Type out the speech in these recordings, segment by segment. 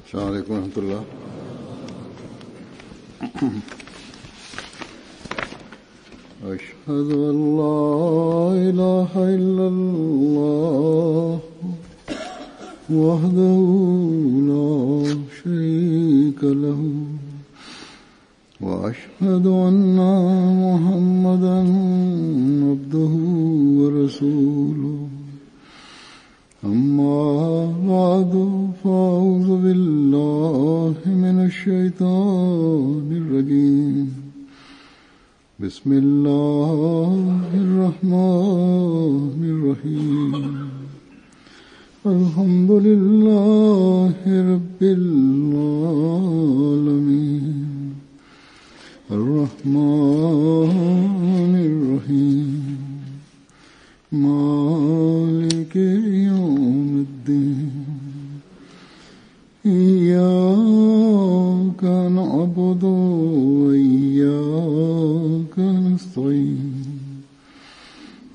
अस्सलाम वालेकुम रहमतुल्लाह। अशहदु अन ला इलाहा इल्लल्लाह वहदहु ला शरीका लहु व अशहदु अन्ना मुहम्मदन अब्दुहु व रसूलुहु। अम्मा बादु फ़अऊज़ु बिल्लाहि मिनश्शैतानिर रजीम। बिस्मिल्लाहिर रहमानिर रहीम। अल्हम्दुलिल्लाहि रब्बिल आलमीन अर्रहमानिर रहीम मालिकि यौमिद्दीन। इय्याका नअबुदु व इय्याका नस्तईन।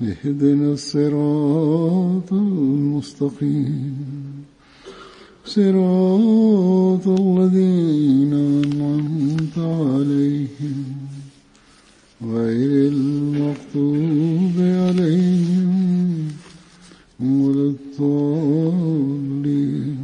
इहदिनस सिरातल मुस्तक़ीम सिरातल लज़ीना अनअमता अलैहिम गैरिल मग़्दूबि अलैहिम वलद्दाल्लीन।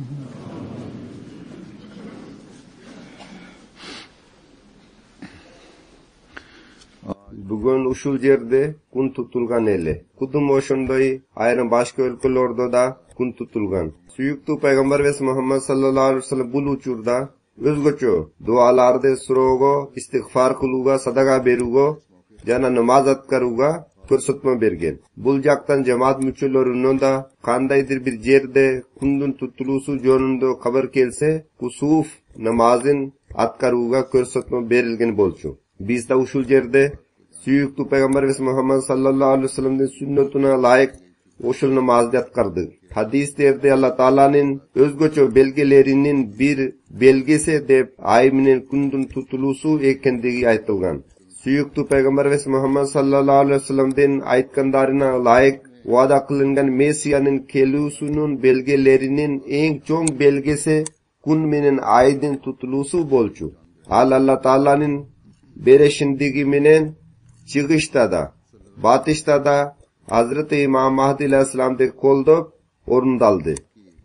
Bugun uşul jerde kun tutulgan ele. Kudum oşondoy ayrı başka ülkelerde kun tutulgan. Suyuktu Peygamber ve Muhammed sallallahu aleyhi ve sellem bul uçurda özgöçö dualarda surogo, istiğfar kılıga, sadaga berugo, jana namazat karuga fırsatma bergen. Bul jaktan cemaat müçülörünün da kandaydır bir jerde kundun tutulusu jönündö haber kelse kusuf namazın atkaruga fırsatma berilgen bolçu. Biz de uşul jerde Suyuktu Peygamber ve Muhammed sallallahu aleyhi ve sellem'in sünnetine layık oşul namazı atkardı. Hadislerde Allah Teala'nın özgöçö belgelerinin bir belgesi de ayminin kundun tutulusu ekendigi aytılgan. Suyuktu Peygamber ve Muhammed sallallahu aleyhi ve sellem'den aytkanlarına layık vada kılıngan Mesiha'nın kelusunun belgelerinin en çoğun belgesi kun menen aydın tutulusu bolçu. Allah Teala'nın bereşindigi menen çıkışta da, batışta da Hazreti İmam Mahdi Aleyhisselam'daki kolda orundaldı.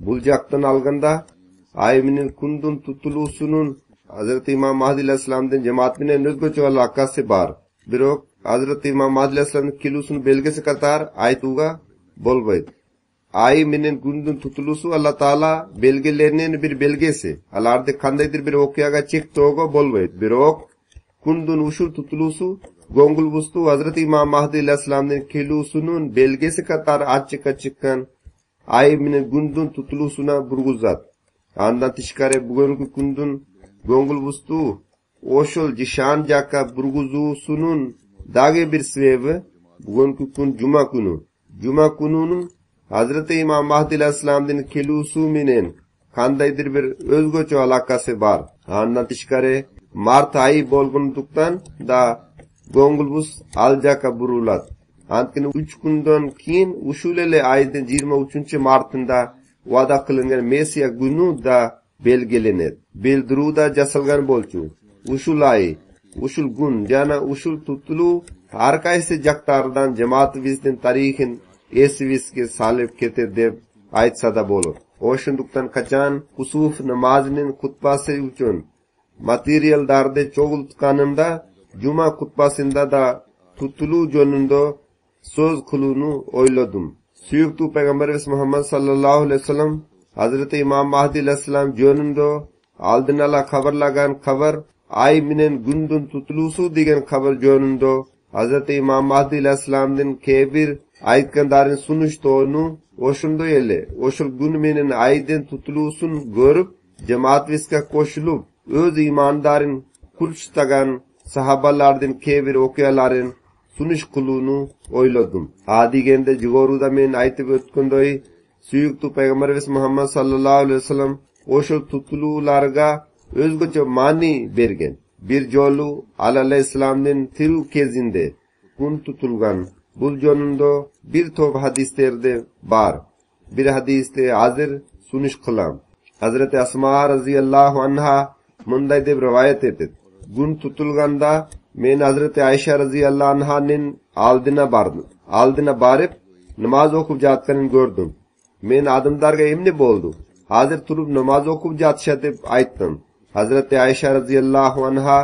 Bulcaktan alganda ayminin kundun tutulusunun Hazreti İmam Mahdi Aleyhisselam'dan cemaatine nözgöçü alakası var. Birok Hazreti İmam Mahdi Aleyhisselam'ın kilusunun belgesi kadar aytuga bolbaydı. Ayminin kundun tutulusu Allah Teala belgelerinin bir belgesi. Alarda kandaydır bir okuyaga çıktığı bolbaydı. Birok kundun uşul tutulusu Gongul bustu Hazreti İmam Mahdi Aleyhisselam'ın kelusunun belgesi kadar açık çıkan ayminin kundun tutulusuna burguzat. Andan tişkare bugünkü kundun Gongul bustu oşul jişan jaka burguzusunun dage bir sebebi bugünkü kun Cuma kunu. Cuma kununun Hazreti İmam Mahdi Aleyhisselam'ın kelusu menen kandaydır bir özgöçü alakası var. Andan tişkare Mart ayı bolgunduktan da Gongulbus aljaka burulat. Antini 3 kundan keyin uşulele aydın 23 Mart'ında vada kılıngan Mesiya günü da belgelenir. Bildiruda jasalgan bolçu. Uşul ay, uşul gün, jana uşul tutulu har kaysi jaktardan cemaat bizden tarihin esviske salip kete deb aytsa da bolur. Oşunduktan kaçan kusuf namazının kutbası üçün materyal darde çoğultkanında Cuma kutbasında da tutulu jönündö söz kılunu oyladım. Suyuktu Peygamber ve Muhammed sallallahu aleyhi ve sellem Hazreti İmam Mahdi Aleyhisselam jönündö aldın ala haberlagan haber ay minen gündün tutulusu degen haber jönündö Hazreti İmam Mahdi Aleyhisselam'ın kebir aytkandarin sunuştoğunu oşundö ele. Oşul gün menen aydın tutulusun görüp cemaat viska koşulup öz imandarin kurçtagan sahabalardan kebir okuyaların sunuş kılığını oyladım. Adigende jigoruda men aytıp ötkundoy Suyuktu Peygamber ve Muhammed sallallahu aleyhi ve sellem oşul tutulularga özgöçö mani bergen. Bir jolu Aleyhisselam'ın tiru kezinde kun tutulgan. Bul jönündö bir top hadislerde var. Bir hadiste hazır sunuş kılam. Hazreti Asma radhiyallahu anha munday deb rivoyat etdi. Gun tutilganda men Hazreti Aisha radhiyallahu anhaning aldına bardim. Aldına barib namoz o'qib jatganini ko'rdim. Men adamlarga emni bo'ldi. Hozir turib namoz o'qib jatishadi deb aytdim. Hazrati Aisha radhiyallahu anha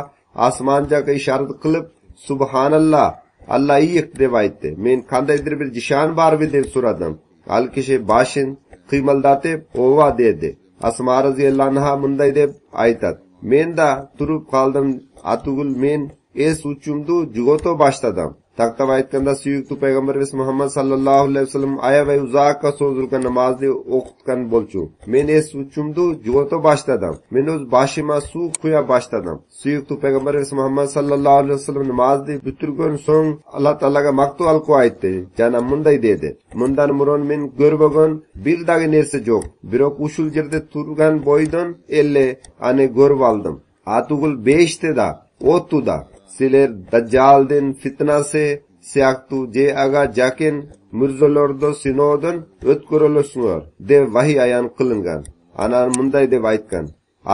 osmonga ishorat qilib subhanallah, Allah iyiq deb aytdi. Men qandaydir bir jishan bormi deb so'radim. Al kishi boshin qiymaldatib ova dedi. Asma radhiyallahu anha bunday deb aytadi. Men da turib qoldim. Atugul men es uchumdu jugoto boshladim. Taqtab aytganda suyukli payg'ambarimiz Muhammad sallallohu alayhi vasallam ayavay uzoqqa so'zilgan namozni o'qitgan bo'lchu. Men es uchumdu jugoto boshladim. Men o'z boshima suv quya boshladim. Suyukli payg'ambarimiz Muhammad sallallohu alayhi vasallam namozni bitirgan so'ng Alloh taolaga maqtual qilib aytdi. Jana bunday dedi. Bundan muron men ko'rmagan bildagi narsa yo'q. Biroq ushul yerda turgan bo'ydan 50 ani ko'rib oldim. Atugul 5 da, 30 da Siler Dajjaldin fitnasi siyaqtu je aga jakin murzolordo sinodun o'tkiroloslar deb vahiy ayon qilingan. Ana munday deb aytgan.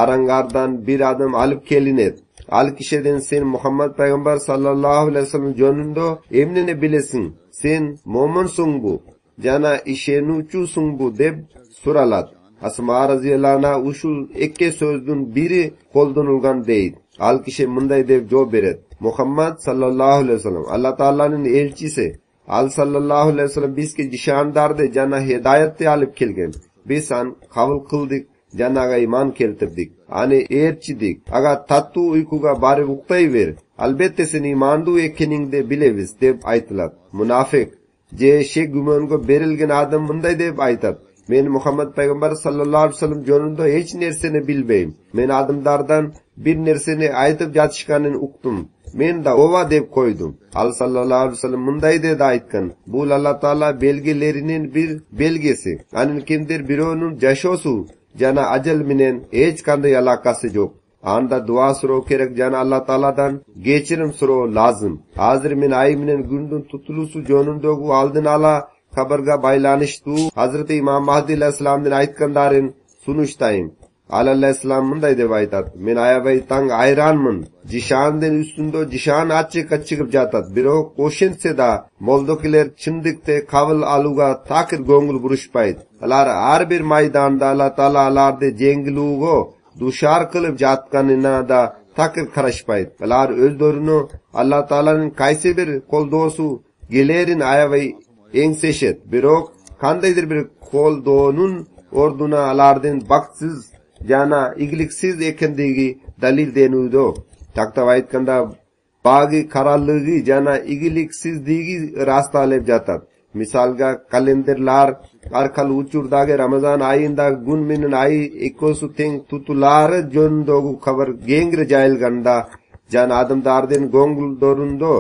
Arangardan bir adam olib kelinib. Al kishiden sen Muhammad payg'ambar sallallohu alayhi vasallam jonindo emnini bilesin. Sen mo'minsun bu. Jana ishenuvchusun bu deb so'ralat. Asma radhiyallahu anha ushul ikki so'zdan biri qo'llanilgan deydi. Al kishi bunday deb javob beradi. Muhammad sallallohu alayhi vasallam Allah Taolaning elchisi. Al sallallohu alayhi vasallam bizga jishandardi, jana hidoyatni olib kelgan. Biz an qabul qildik, janaga iymon keltirdik. Ani elchidik. Agar tattu uyquga borib uxlayver, albatta sen iymondu ekaningni bilamiz deb aytiladi. Munofiq je shek gumonga berilgan odam bunday deb aytadi. Men Muhammad payg'ambar sallallohu alayhi vasallam jonida hech narsani bilmayman. Men odamlardan bir narsani aytib jatishganini uqdim. Men da ova deb qo'ydim. Al sallallohu alayhi vasallam bunday dedi aytgan. Bu Alloh taolo belgilarining bir belgisi. Ani kimdir birovning jashosu jana ajal bilan hech qanday aloqasi yo'q. Anda duo so'rov kerak, jana Alloh taoladan kechirim so'rov lozim. Hozir men ay bilan gundun tutulusu jonindagi oldin ala xabarga baylanishdu. Hazrati Imom Mahdi alayhisalomning aytganlarin sunishtayim. Alayhissalom bunday deb aytadi. Men ayavay tang ayronman. Jishandan ustunda jishan achchiq chiqib jatadi. Biroq qo'shinsida moldokilar chindiqda qabul aluga takir ko'ngil burishmaydi. Ular har bir maydonda Alloh taolalarni jenglugo dushar qilib jatganina da takir qarashmaydi. Ular o'zlarini Alloh taolaning qaysi bir qo'ldo'su gelerin ayavay engseshet. Biroq qandaydir bir qo'ldonun orduna alardan baxtsiz jana igliksiz ekanligi dalil denudi. Taqtab aytganda bagi qaralligi jana igliksizligi rastalab jatadi. Misalga kalendarlar orqali uchurdagi Ramazon oyida kun bilan oy ikkosi teng tutulari jondogu xabar gengri jayilganda jana odamlardan ko'ngildorindo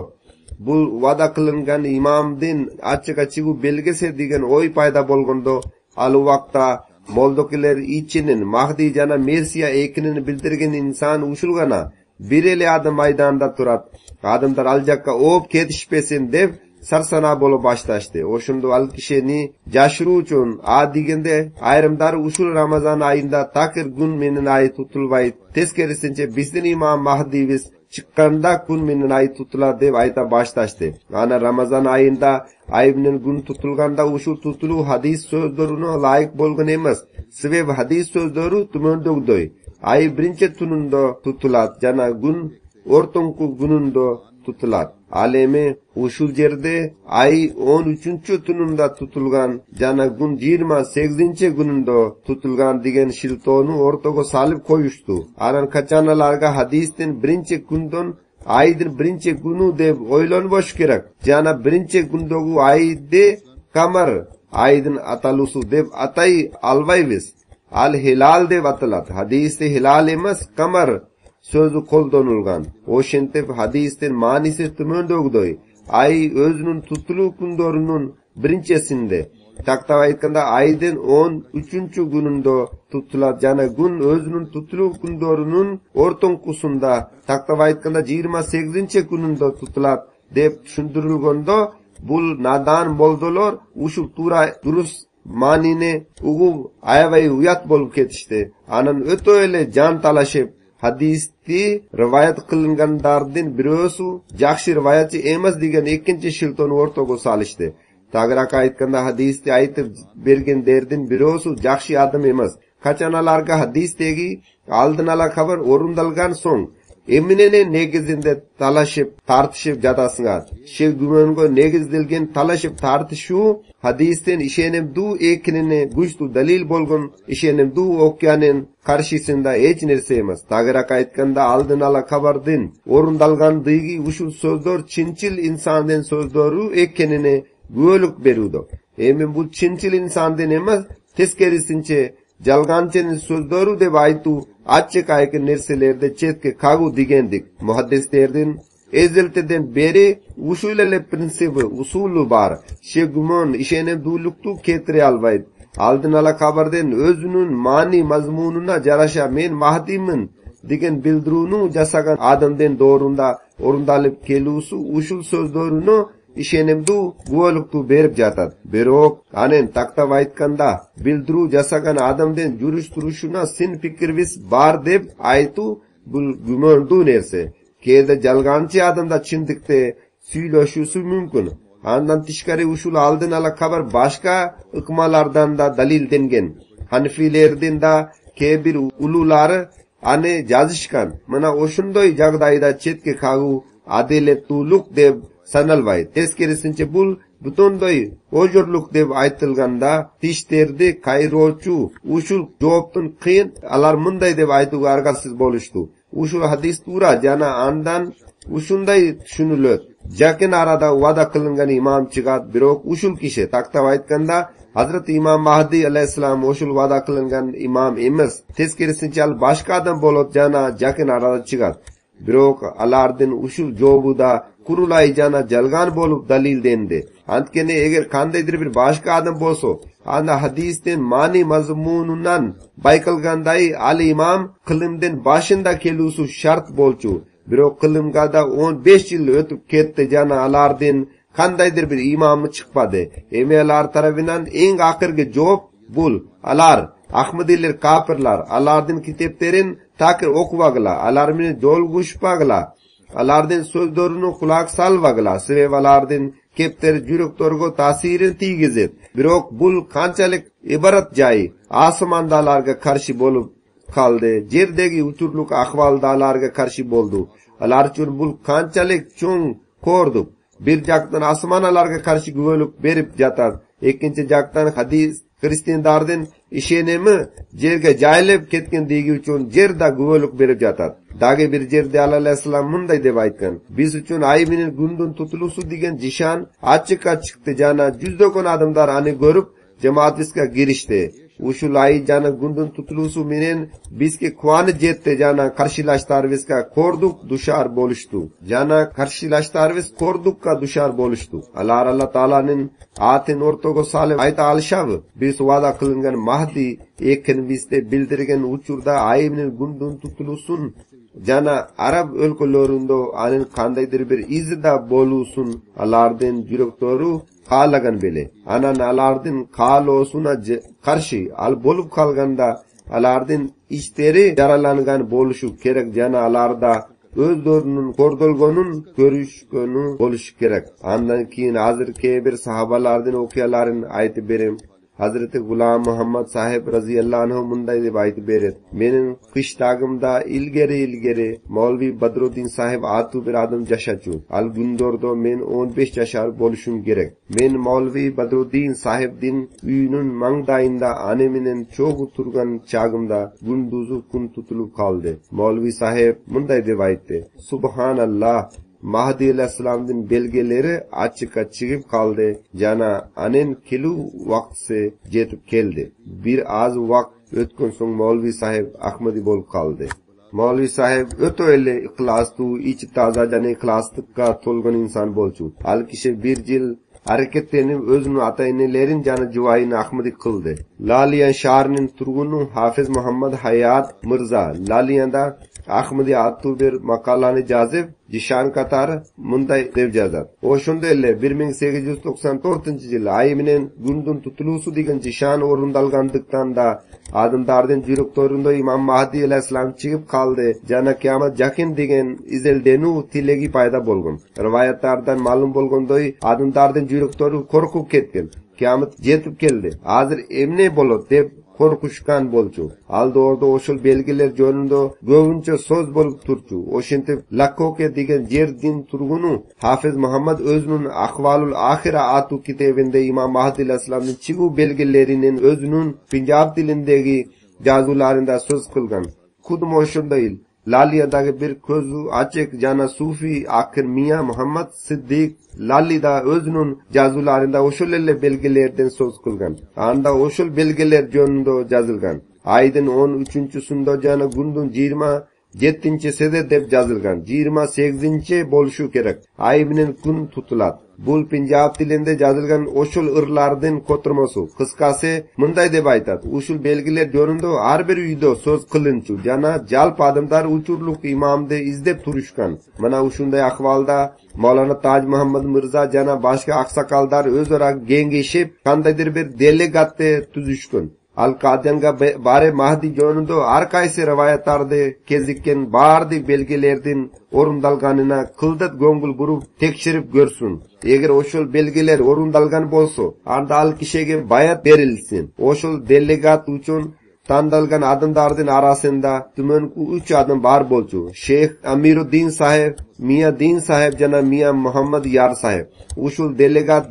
bu va'da qilingan imomdin achchiq-achchiq belgisi degan o'y paydo bo'lganda al vaqtda moldokilar ichinin Mahdi jana Mesiya ekinini bildirgan inson ushulgana bireli adam maydonda turadi. Odamlar aljakka o'p ketishpesin deb sarsana bo'lib boshlashdi. O'shunda al kishini jashru uchun deganda ayrimlar ushul Ramazon oyida takir kun meni oy tutilmay teskarisincha bizning imom Mahdiviz chiqqanda kun meni oy tutilar deb ayta boshlashdi. Ana Ramazon oyida aybining kun tutilganda ushul tutiluv hadis so'zlarini loyiq bo'lgan emas. Sebab hadis so'zlari tumandogdoy. Ay birinchi tununda tutiladi, jana kun o'rtonqu kununda tutiladi. Alemi ushul yerda ay 13-tununda tutilgan, jana kun 28-kununda tutilgan degan shiltoni o'rtaga solib qo'yishdi. Anan qachonlarga hadisdan birinchi kundan aydir birinchi kunu deb o'ylanbosh kerak. Jana birinchi kundagi ayde qamar aydin atalusu deb atay albaymiz. Al hilal deb ataladi. Hadisda hilal emas, qamar so'zi qo'llanilgan. O'shintib hadisdan ma'nisi tumandogdoy. Ay o'zining tutuluv kunlarining birinchisinde. Taqtab aytganda aydan 13-kununda tutiladi. Jana kun o'zining tutuluv kunlarining o'rtonqusunda, taqtab aytganda 28-kununda tutiladi deb tushuntirilganda bu nadan bo'ldilar. Ushu tura durust ma'nini ugu ayavay uyat bo'lib ketishdi. Anan o'to ele jon talashib hadisni rivoyat qilinganlardan birosi yaxshi rivoyatchi emas degan ikkinchi shiltoni o'rtaga solishdi. Tagraka aytganda hadisni aytib bergan derdim birosi yaxshi odam emas. Qachanalarga hadisdagi oldin ala xabar o'rindalgan so'ng eminene negizinde talashib tartishib jatasınlar. Shu gumonga negizilgan talashib tartishu hadisden ishenimdu ekinini güçlü dalil bolgun ishenimdu okyanin qarshisida hech narsa emas. Tagraka aytganda oldin ala xabardin o'rindalganligi ushul so'zlar chinchil insondan so'zlari ekinini guvohlik berudi. Emin bu chinchil insondan emas, teskerisincha jalg'anchining so'zlari deb aytu açık ayıkın nerselerde çetke kagu digendik. Muhaddislerden eziltiden beri usulele prinsibi, usulü bar. Şegumon işenem duyluktu ketire albaydı. Aldın ala kabarden özünün mani mazmununa jarasha men mahdimin digen bildirunu jasagan adamden doğrunda orundalıp kelusu usul sözlerini ishenemdu guvohliktu berib jatat. Biroq anen taqta aytganda bildiru jasagan odamdan yurish turishuna sin fikringiz bar deb aytu bu gumondu narsa. Keda jalg'anchi odamda chindiqda suylashusi mumkin. Andan tishkari ushul oldin ala xabar boshqa iqmalardan da dalildengen. Hanifiylerden da kebir ululari ane yozishgan. Mana o'shunday jag'dayda chetga qagu adaletluluk deb sanalmaydi. Teskerisincha bu butunday o'jurlik deb aytilganda tishterdi qayrovchi ushul javobdan qiyin alar munday deb aytuga arg'asiz bo'lishdi. Ushul hadis tura jana andan ushunday tushuniladi. Jakin arada va'da qilingan imom chiqadi, biroq ushul kishi taqta aytganda Hazrat Imom Mahdi alayhissalom ushul va'da qilingan imom emas. Teskerisincha boshqa odam bo'ladi jana jakin arada chiqadi. Biroq alardin ushul javobuda kurulay jana jalgan bo'lib dalildendi. Antkene eğer qandaydir bir boshqa odam bo'lsa, ana hadisden ma'ni mazmunundan bayqalganday ali imom qilimdan boshinda kelusi shart bo'lchu. Biroq qilimgada 15 yil o'tib ketdi jana alardin qandaydir bir imomni chiqmadi. Emelar tarafidan eng oxirgi javob bul. Alar Ahmadiler kafirlar alardin kitaplerin takir okuvagla, alarmini dolgushpagla, alardin so'zlarini quloq salvagla, sebebalardin kepter yuruktorgo ta'sirin tiygizib. Biroq bul qanchalik iborat joyi osmondalarga qarshi bo'lib qoldi, yerdagi uturlik ahvoldalarga qarshi bo'ldi. Alar uchun bul qanchalik cho'ng ko'rdi. Bir jaqdan osmonalarga qarshi guvohlik berib jatar, ikkinchi jaqdan hadis Hristiyanlardan ishenemi yerga jaylab ketganligi uchun yerda guvohlik berib jatar. Dagi bir yerda alayhissalom munday deb aytgan: biz uchun aybinin gundun tutulusi degan jishan ochiqqa chiqdi jana juzdokon odamlar ani ko'rib jamoatimizga girishdi. Ushul ay jana gundun tutulusi menen bizga quvonib jetdi jana qarshilashtarimizga ko'rdik dushar bo'lishdi. Jana qarshilashtarimiz ko'rdukka dushar bo'lishdi. Allah taolaning atin o'rtaga solib ayta olishadi. Biz va'da qilingan Mahdi ekinimizda bildirgan uchurda aybning gundun tutulusin jana arab o'lkalarida anin qandaydir bir izida bo'lusun alardan yuraktoru qalagan bele. Anan alardin qalosuna qarshi al bo'lib qolganda alardin ishteri yaralangan bo'lishi kerak jana alarda o'zlarining ko'rdolgonin ko'rishgani bo'lishi kerak. Andan keyin hozirgi bir sahobalarning voqealarini aytib berim. Hazreti G'ulom Muhammad sahib raziyallohu anhu munday deb aytib beradi: mening qishtagimda ilgari Mavlovi Badruddin sahib atu bir odam jashachu. Al gundorda men 15 yashar bo'lishim kerak. Men Mavlovi Badruddin sahibning uyining mangdayinda aneminin cho'g'i turgan chagimda gunduzi kun tutilib qoldi. Mavlovi sahib munday deb aytdi: subhanalloh, Mahdi alayhissalomning belgilari ochiqqa chiqib qoldi. Jana anen kelu vaqti yetib keldi. Bir oz vaqt o'tgan so'ng Mavlovi sahib Ahmadi bo'lib qoldi. Mavlovi sahib o'ta ele ixlosli, ichi toza jana ixloslikka to'lgan inson bo'lchu. Al kishi bir yil hareketlenib o'zining atayinlarin jana juvoyini Ahmadi qildi. Laliyan shahrining turguni Hafiz Muhammad Hayat Mirza Laliyanda Ahmadi attu bir makalani jazib jishan katari munday deb jazadi. Oshunda ele 1894-yili ay menen gündün tutulusu degan jishan o'rindalganlikdan da adamlardan juruktorunda Imam Mahdi alayhissalam chiqib qoldi. Jana qiyomat yaqin degan izeldenu tilegi payda bo'lgan. Rivoyatlardan ma'lum bo'lganday adamlardan juruktori qo'rqib ketgan. Qiyomat yetib keldi. Hozir emne bo'ladi deb qo'rqishgan bo'lchu. Aldi orada o'shul belgilar jo'nida go'vincha so'z bo'lib turchu. O'shintib Lakkoke degan yerdin turgunu Hafiz Muhammad o'zining Ahvalul Axira atu kitobida Imom Mahdi alayhissalamning chigu belgilarining o'zining Punjab tilidagi yozuvlarida so'z qilgan. Xuddi o'shunday Laliyadagi bir ko'zi ochiq jana sufi Akir Miya Muhammad Siddiq Lalida o'zining yozuvlarida o'shul belgilardan so'z qilgan. Anda o'shul belgilar jo'nida yozilgan. Aydan 13-sunda jana gundun 27-sida deb yozilgan. 28-chi bo'lishi kerak. Ay bilan kun tutiladi. Bu Punjab tilida yozilgan o'shul irlardan ko'tirmosu. Qisqasi bunday deb aytadi. O'shul belgilar jo'nida har bir uyda so'z qilinchu. Jana jalp odamlar uchurluq imomni izlab turishgan. Mana shunday ahvolda Mavlana Taj Muhammad Mirza jana boshqa aqsoqollar o'zaro gengishib qandaydir bir delegatni tuzishgan. Al-Qadiyanga bare Mahdi jo'nida har qaysi rivoyatlarda kezikkan bardi belgilardan o'rindalganini qildat go'ngil burib tekshirib ko'rsin. Agar o'shul belgilar o'rindalgan bo'lsa, anda al kishiga bayat berilsin. O'shul delegat uchun tanlgan odamlarning orasida tumanku 3 odam bor bo'lchu. Sheyx Amiruddin sahib, Miya Din sahib jana Miya Muhammad Yar sahib. O'shul delegat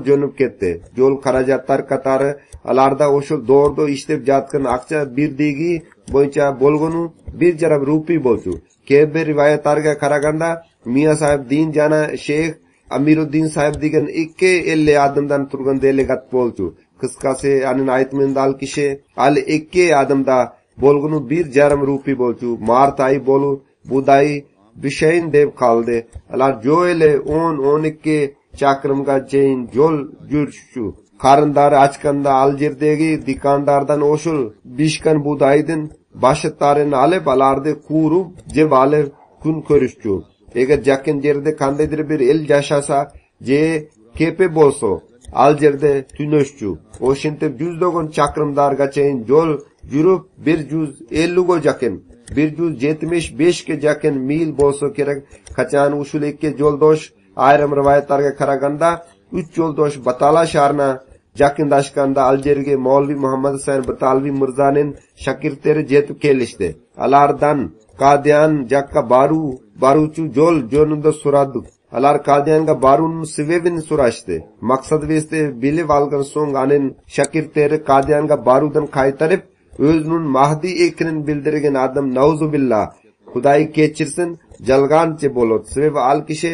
jo'nib ketdi. Yo'l xarajatlar qatori alarda o'shul doğruda ishlab jatgan aqcha birdigi bo'yicha bo'lganu 1 jarab rupiy bo'lchu. Keyingi rivoyatlarga qaraganda Miya sahib Din jana Sheyx Amiruddin sahib degan 250 odamdan turgan delegat bo'lchu. Qisqasi anin aytmendal kishi al 2 odamda bo'lgunu 1,5 rupiy bo'lchu. Mart oyi bo'lu buday bishayn deb qoldi. Alar jo'yle 10-12 chaqrimga cheyin yo'l yurishchu. Qarindari achkanda Aljerdagi dikondardan o'shul bishkan budaydin bashitlarini olib alardi qurib jeb olib kun ko'rishchu. Agar yaqin yerda qandaydir bir el yashasa, je kepe bo'lsa, Aljerda tunashchu. O'shintib yuzdogan chaqrimlargacha yo'l yurib 150 ga yaqin, 175 ga yaqin mil bo'lsa kerak. Qachon ushul ikki yo'ldosh ayrim rivoyatlarga qaraganda 3 yo'ldosh Batala shahrina yaqinlashganda Aljerga Mavlvi Muhammad Husayn Batalvi Mirzaning shogirdlari yetib kelishdi. Alardan Qadian jakka baruchu yo'l jo'nida so'radi. Alar Qadianga barunun sebebini so'rashdi. Maqsad vesti bilib olgan so'ng anin shogirdlari Qadianga barudan qaytarib, o'zining Mahdi ekanini bildirgan odam nauzubillah Xudoy kechirsin jalg'anchi bo'ladi. Sebab al kishi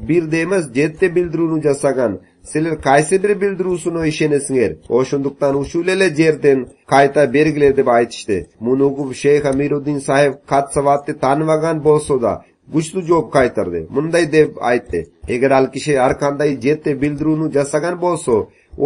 bir demas 7 bildiruvni jasagan. Sizlar qaysi bir bildiruvsini ishonasingiz? O'shundoqdan ushulele yerdan qayta bergilar deb aytishdi. Munugu Sheyx Amiruddin sahib qat savatni tanmagan bo'lsa-da Güçlü javob qaytardi. Bunday deb aytdi. Agar al kishi har qanday 7 bildiruvni jasagan bo'lsa,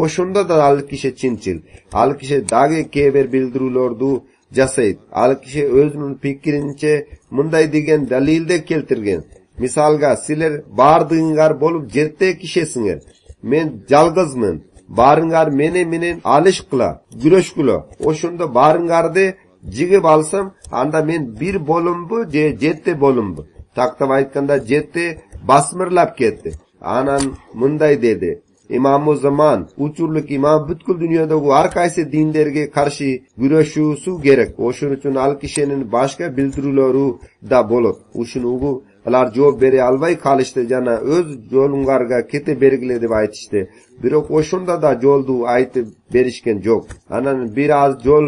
o'shunda da al kishi chinchil. Al kishi dagi keber bildiruvlarni jasaydi. Al kishi o'zining fikrincha bunday degan dalilda keltirgan. Misalga sizlar bardinglar bo'lib 7 kishisinglar. Men jalg'izman. Baringlar meni alish qila, gurash qila. O'shunda baringlarni jigib alsam, anda men bir bo'lim bu, 7 bo'lim bu. Taqdim aytganda 7 basmirlab ketdi. Anan bunday dedi. İmam-ı Zaman, uçurluk imam butkul dünyadagi har qaysi dinlarga qarshi kurashusi kerak. O'shuning uchun al kishining boshqa bildiruvlari da bo'lib, o'shunugu ular javob bera olmay qolishdi, jana o'z yo'linglarga ketib bergile deb aytishdi. Biroq o'shunda da yo'lni aytib berishgan yo'q. Anan biroz yo'l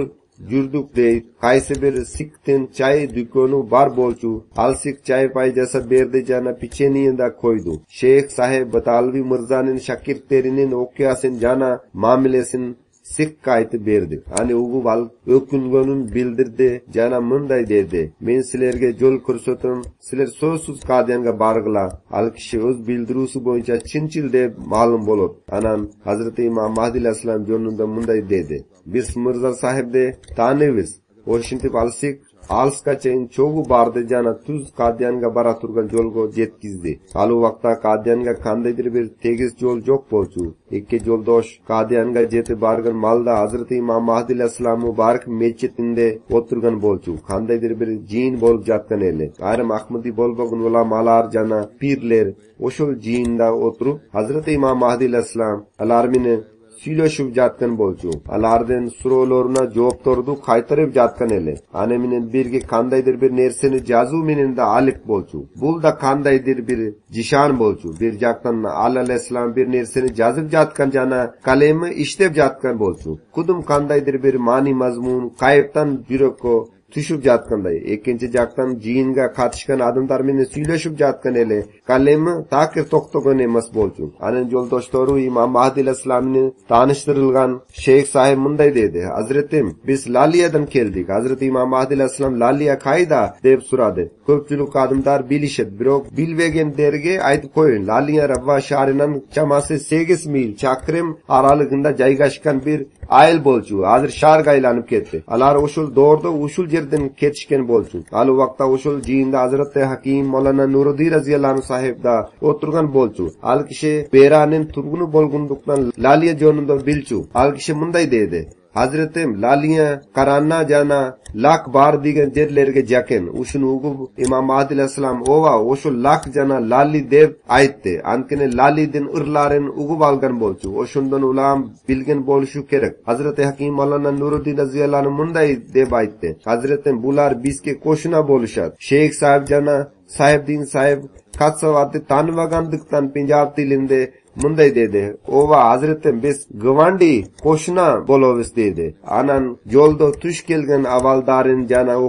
yurdik deydi. Qaysi bir siktin çay dükkanı bar bo'lchu. Alsik çay payjasa berdi jana picheniyada qo'ydi. Sheyx sahib Batalvi Mirzaning shogirdlarining o'qiyasin jana ma'milasin sikka aytib berdi. Ani ugu val o'kungonin bildirdi. Jana munday dedi. Men sizlarga yo'l ko'rsatim. Sizlar so'zsiz Qadiyanga barg'lar. Al kishi o'z bildirusi bo'yicha chinchil deb ma'lum bo'ladi. Anan Hazrati Imom Mahdi alayhisalom yo'lida munday dedi. Biz Mirza sahibni taniymiz. O'shintib alsik alska çeyin çoğu bardı jana tuz Qadianga bara turgan jolgo jetkizdi. Alu vaqta Qadianga kandaydir bir tegiz jol jok bolçu. Ikke joldoş Qadianga jeti bargan malda Hazreti İmam Mahdi aleyhisselam mübarek mescitinde oturgan bolçu. Kandaydir bir jin bolup jatkan ele. Ayrım Ahmadi bolbogun ulamalar jana pirler oşul jinda oturup Hazreti İmam Mahdi aleyhisselam alarmini süйлöşüp jatkan bolçu. Alardan suroloruna jogop tordu kaytarıp jatkan ele. Ane menen birge kandaydır bir nerseni jazu menen da alik bolçu. Bul da kandaydır bir jişan bolçu. Bir jaktan aleyhisselam bir nerseni jazıp jatkan jana kalemi iştep jatkan bolçu. Kudum kandaydır bir mani mazmun kayıptan jürökko түшүп жаткандай. Экинчи жактан жыйынга катышкан адамдар менен сүйлөшүп жаткан эле калеми такыр токтогон эмес болчу. Анын жолдоштору Имам Mahdi aleyhisselam'ın tanıştırılgan Şeyh sahip mындай dedi. Hazretim biz Laliyadan keldik. Hazreti İmam Mahdi aleyhisselam Laliya kayda dep suradı. Köpçülük adamlar bilişet. Birok bilvegenlerge aytıp koyun. Laliya Rabva şahrinan çaması 8 mil çakrim aralığında jaygaşkan bir ayıl bolçu. Hazır şarga aylanıp ketdi. Alar uşul doğruda uşul yerden ketişken bolçu. Alu vaqta uşul jiyinda Hazreti Hakim Maulana Nuruddin raziyallahu sahib da oturgan bolçu. Al kişi Beranin turgunu bolgunduktan Laliya jonunda bilçu. Al kişi mınday dedi. Hazretim Laliya karanna jana lak bar digen jerlerge jaken uşun ugu İmam Mahdi aleyhisselam ova oşul lak jana lali dev aytdı. Ankine lalidin ırların ugu balgan bolçu. Oşundan ulam bilgen boluşu kerek. Hazreti Hakim Maulana Nuruddin raziyallahu mınday dev aytdı. Hazretim bular bizke koşuna boluşat. Şeyh sahib jana sahibdin sahib katsavadı tanıvagandıktan Punjab dilinde mınday dedi. Ova Hazretim biz gıvandi koşuna bolovuz dedi. Anan yolda tuş kelgen avaldarin jana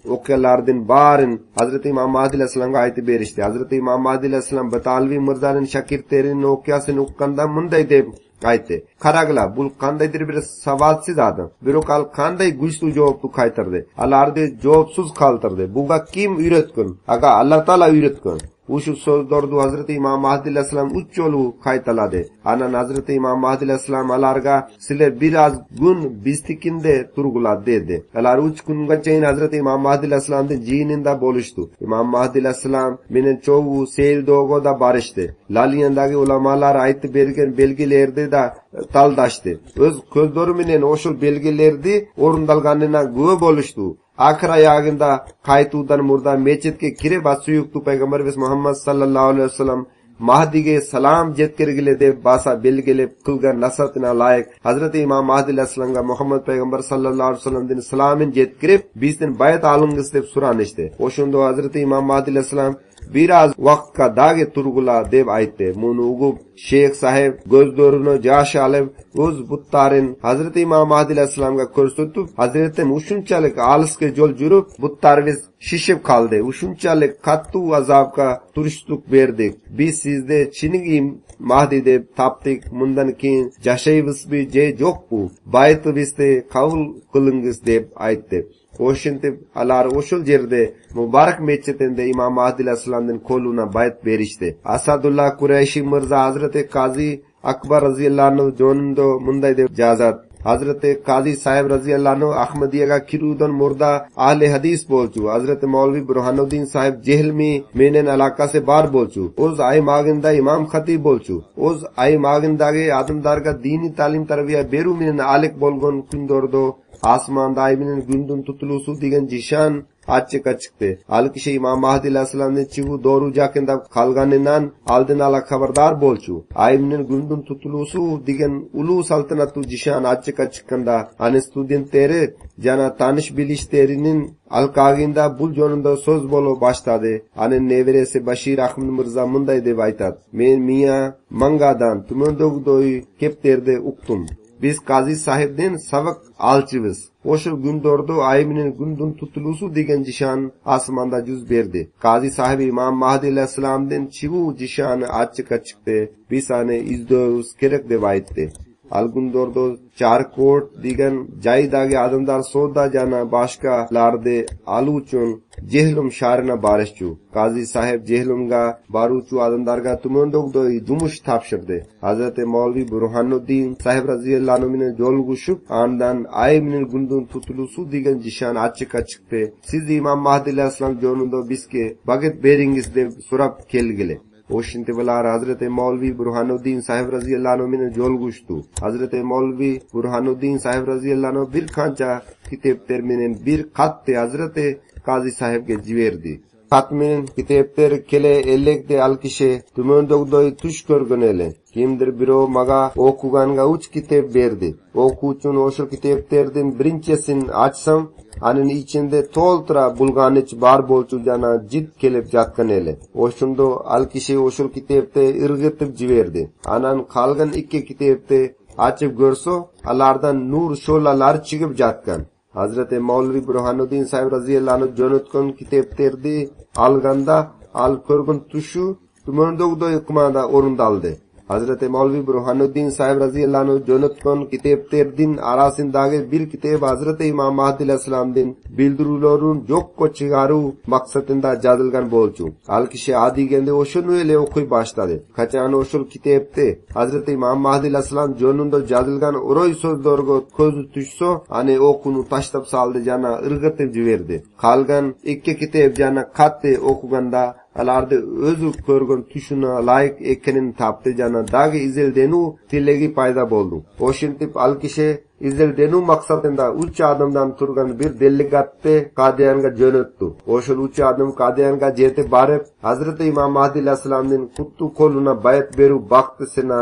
okalardın barin Hazreti İmam Mahdi aleyhisselam'a aytı berişti. Hazreti İmam Mahdi aleyhisselam Batalvi Mirza'nın şakirtlerinin okuyasını uqqanda mınday deb aytı. Karagla bul kandaydır bir savalsiz adam. Birok al kanday güçlü cevaptu kaytardı. Alardı cevapsuz kaltırdı. Buga kim üretkin? Aga Allah Taala üretkin. Uşu sozdordu Hazreti İmam Mahdi aleyhisselam uç yolu kaytaladı. Anan Hazreti İmam Mahdi aleyhisselam alarga sile biraz gün bistikinde turgula dedi. Alar uç günga çeyin Hazreti İmam Mahdi aleyhisselam'ın jininde boluştu. İmam Mahdi aleyhisselam menen çoğu seyil dogo da barıştı. Laliyandagi ulamalar aytı bergen belgilerde da taldaştı. Öz közdörü menen oşul belgilerdi orundalganına güve boluştu. Akra yağında kaytudan murda meçetke kire basuyuktu Peygamber Muhammed sallallahu aleyhi ve sellem Mahdi'ge salam jetkergile de basa belgele kılgan nasatına layık Hazreti İmam Mahdi aleyhisselam'a Muhammed Peygamber sallallahu aleyhi ve sellem'den salamın jetkirip bizden bayat alıngız deb suranıştı. Oşunda Hazreti İmam Mahdi aleyhisselam biraz vaqtga dage turgula deb aytdi. Munu ugup Şeyh sahib gözlerini jaş alıp öz buttarin Hazreti İmam Mahdi aleyhisselam'a ko'rsatib, Hazretim uşunchalik alısga yol yürüp buttarimiz şişip kaldı. Uşunchalik kattu azabga turishlik berdik. Biz sizde çinigi Mahdi deb tapdik. Mundan keyin jashaybiz bi je yo'q bu. Baytı bizde qabul qilingіз deb aytdi. Oşintip alar oşul jerde mübarek mescitinde İmam Mahdi aleyhisselam'ın koluna bayat berişti. Asadullah Kureyşi Mirza Hazreti Kazi Akbar raziyallahu anh jonundo munday deb jazat. Hazreti Kazi sahib raziyallahu anh Ahmadiyaga kirudan murda ahli hadis bolçu. Hazreti Maulvi Burhanuddin sahib Jehlmi menen alaka se bar bolçu. Oz ay maginda imam khatib bolçu. Oz ay magindagi adamdarga dini talim tarbiya beru menen alik bolgon kundordo asmanda ayminin gündün tutulusu digen jishan açık'a çıktı. Al kişi İmam Mahdi aleyhisselam'ın çıgı doğru jakında kalganından aldın ala haberdar bolçu. Ayminin gündün tutulusu digen ulu saltanatı jishan açık'a çıkkanda ani studentleri jana tanış bilişlerinin alkagında bul jonunda söz bolu başladı. Ani neveresi Bashir Ahmed Mirza mınday deb aytat. Men miya mangadan tumundogdoy kepterde uqtum. Biz Kazi sahibden sabık alçıbız. Oşul gündordu ayminin gündün tutulusu degen jishan asmanda yüz berdi. Kazi sahibi İmam Mahdi aleyhisselam'dan çıgı jishanı açık'a çıktı. Biz hani izlöğüz kerek deb aytdı. Al gundordo charkot digan jaydagi adamdar soda jana başkalarda aluchun jehlum sharina barishchu. Qazi sahib jehlumga baruchu adamdarga tumondogdo jumush tapshirdi. Hazrati Maulvi Burhanuddin sahib raziyallohu anhu meni jolgushib andan ayminil gundun tutulusu degan jishan achchiq chiqdi. Siz Imom Mahdi alayhissalom jonunda bizga baget beringiz deb so'rab kelgili. O'shinti bilar Hazrati Maulvi Burhanuddin sahib raziyallohu anhu meni jolgushtu. Hazrati Maulvi Burhanuddin sahib raziyallohu anhu bir qancha kitoblar menen bir qatdi Hazrati Qazi sahibga jiberdi. Qatmen kitoblar kele elekde alkishe tumondogdoy tush ko'rgan ele. Kimdir birov maga o'qiganga 3 kitob berdi. O'quvchun o'sha kitoblardan birinchisin ochsam, anin içinde to'ltira bulganich bar bolchu jana jid kelib jatgan ele. O'shundo alkishi o'shul kitobni irg'itib jiberdi. Anan qolgan 2 kitobni ochib ko'rsa, alardan nur sho'lalar chiqib jatgan. Hazrati Maulvi Burhanuddin sahib raziyallohu anhu jo'natgan kitoblarni alganda al ko'rgan tushu tumondogdoy qimada o'rindaldi. Hazrati Maulvi Burhanuddin sahib raziyallohu anhu jo'natgan kitoblardan arasindagi bir kitob Hazrati Imom Mahdi alayhissalomdan bildiruvlarni yo'qqa chiqaruv maqsadida yozilgan bo'lchu. Al kishi adiganda o'shuni ele o'qiy boshladi. Qachon o'shul kitobda Hazrati Imom Mahdi alayhissalom jonunda yozilgan uroy so'zlarga ko'zi tushsa, ani o'quni tashlab soldi jana irg'itib jiberdi. Qolgan 2 kitob jana qat'i o'qiganda alarda o'zi ko'rgan tushuna layık ekanini topdi jana dagi izeldenu tilegi paydo bo'ldi. O'shintib al kishi izeldenu maqsadida 3 odamdan turgan bir delegatni Qadiyanga jo'natdi. O'shul 3 odam Qadiyanga yetib borib, Hazrati Imom Mahdi alayhissalomning qutlu qo'luna bayat berib vaqtisina